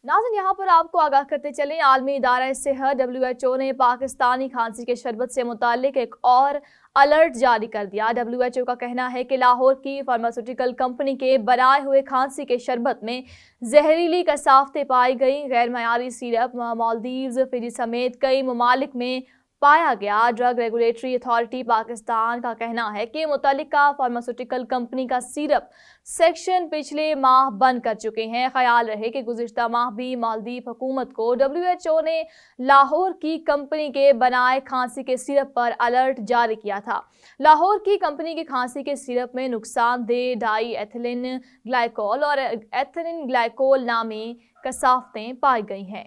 नाज़रीन, यहाँ पर आपको आगाह करते चलें, आलमी इदारा सेहत WHO ने पाकिस्तानी खांसी के शरबत से मुताल्लिक एक और अलर्ट जारी कर दिया। WHO का कहना है कि लाहौर की फार्मास्यूटिकल कंपनी के बनाए हुए खांसी के शरबत में जहरीली कसाफ्तें पाई गई। गैर मयारी सिरप मालदीव्स, फिजी समेत कई ममालिक में पाया गया। ड्रग रेगुलेटरी अथॉरिटी पाकिस्तान का कहना है कि मुतल्लिका फार्मास्यूटिकल कंपनी का सिरप सेक्शन पिछले माह बंद कर चुके हैं। ख्याल रहे कि गुज़िश्ता माह भी मालदीव हुकूमत को WHO ने लाहौर की कंपनी के बनाए खांसी के सिरप पर अलर्ट जारी किया था। लाहौर की कंपनी के खांसी के सिरप में नुकसानदेह डाई एथिलीन ग्लाइकोल और एथिलीन ग्लाइकोल नामी कसाफ्तें पाई गई हैं।